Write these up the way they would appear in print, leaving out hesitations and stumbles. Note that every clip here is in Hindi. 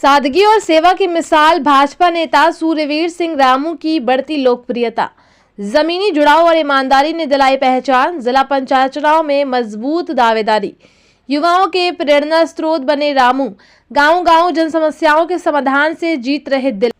सादगी और सेवा की मिसाल भाजपा नेता सूर्यवीर सिंह रामू की बढ़ती लोकप्रियता, जमीनी जुड़ाव और ईमानदारी ने दिलाई पहचान। जिला पंचायत चुनाव में मजबूत दावेदारी, युवाओं के प्रेरणा स्रोत बने रामू। गांव-गांव जन समस्याओं के समाधान से जीत रहे दिल।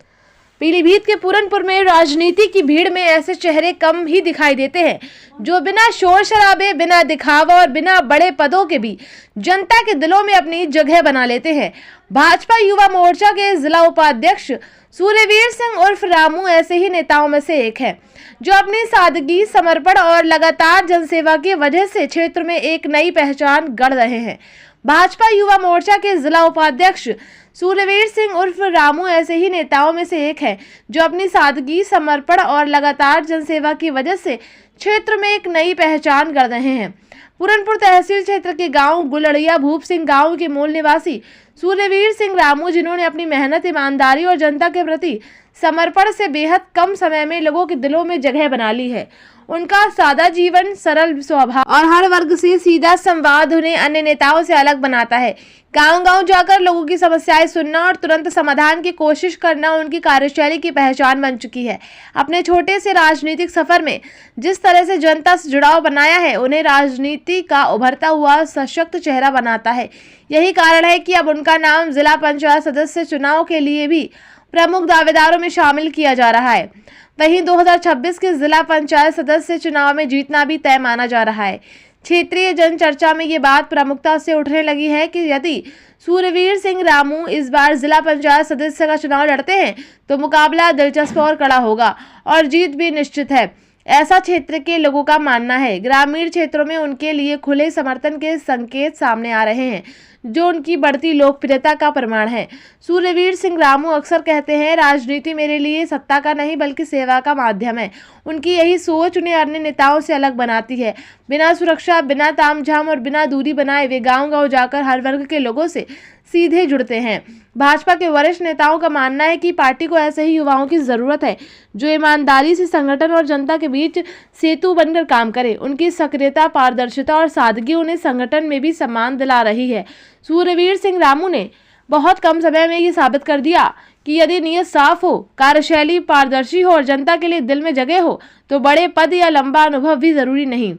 पीलीभीत के पूरनपुर में राजनीति की भीड़ में ऐसे चेहरे कम ही दिखाई देते हैं जो बिना शोर शराबे, बिना दिखावा और बिना बड़े पदों के भी जनता के दिलों में अपनी जगह बना लेते हैं। भाजपा युवा मोर्चा के जिला उपाध्यक्ष सूर्यवीर सिंह उर्फ रामू ऐसे ही नेताओं में से एक है जो अपनी सादगी, समर्पण और लगातार जनसेवा की वजह से क्षेत्र में एक नई पहचान गढ़ रहे हैं। भाजपा युवा मोर्चा के जिला उपाध्यक्ष सूर्यवीर सिंह उर्फ रामू ऐसे ही नेताओं में से एक है जो अपनी सादगी, समर्पण और लगातार जनसेवा की वजह से क्षेत्र में एक नई पहचान गढ़ रहे हैं। पूरनपुर तहसील क्षेत्र के गांव गुलड़िया भूप सिंह गांव के मूल निवासी सूर्यवीर सिंह रामू, जिन्होंने अपनी मेहनत, ईमानदारी और जनता के प्रति समर्पण से बेहद कम समय में लोगों के दिलों में जगह बना ली है। उनका सादा जीवन, सरल स्वभाव और हर वर्ग से सीधा संवाद उन्हें अन्य नेताओं से अलग बनाता है। गांव-गांव जाकर लोगों की समस्याएं सुनना और तुरंत समाधान की कोशिश करना उनकी कार्यशैली की पहचान बन चुकी है। अपने छोटे से राजनीतिक सफर में जिस तरह से जनता से जुड़ाव बनाया है, उन्हें राजनीति का उभरता हुआ सशक्त चेहरा बनाता है। यही कारण है कि अब उनका नाम जिला पंचायत सदस्य चुनाव के लिए भी प्रमुख दावेदारों में शामिल किया जा रहा है। वहीं 2026 के जिला पंचायत सदस्य चुनाव में जीतना भी तय माना जा रहा है। क्षेत्रीय जनचर्चा में ये बात प्रमुखता से उठने लगी है कि यदि सूर्यवीर सिंह रामू इस बार जिला पंचायत सदस्य का चुनाव लड़ते हैं तो मुकाबला दिलचस्प और कड़ा होगा और जीत भी निश्चित है, ऐसा क्षेत्र के लोगों का मानना है। ग्रामीण क्षेत्रों में उनके लिए खुले समर्थन के संकेत सामने आ रहे हैं जो उनकी बढ़ती लोकप्रियता का प्रमाण है। सूर्यवीर सिंह रामू अक्सर कहते हैं, राजनीति मेरे लिए सत्ता का नहीं बल्कि सेवा का माध्यम है। उनकी यही सोच उन्हें अन्य नेताओं से अलग बनाती है। बिना सुरक्षा, बिना तामझाम और बिना दूरी बनाए वे गांव-गांव जाकर हर वर्ग के लोगों से सीधे जुड़ते हैं। भाजपा के वरिष्ठ नेताओं का मानना है कि पार्टी को ऐसे ही युवाओं की जरूरत है जो ईमानदारी से संगठन और जनता के बीच सेतु बनकर काम करे। उनकी सक्रियता, पारदर्शिता और सादगी उन्हें संगठन में भी सम्मान दिला रही है। सूर्यवीर सिंह रामू ने बहुत कम समय में ये साबित कर दिया कि यदि नीयत साफ हो, कार्यशैली पारदर्शी हो और जनता के लिए दिल में जगह हो तो बड़े पद या लंबा अनुभव भी जरूरी नहीं।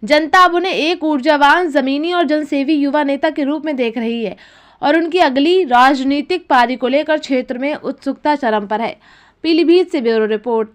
जनता अब उन्हें एक ऊर्जावान, जमीनी और जनसेवी युवा नेता के रूप में देख रही है और उनकी अगली राजनीतिक पारी को लेकर क्षेत्र में उत्सुकता चरम पर है। पीलीभीत से ब्यूरो रिपोर्ट।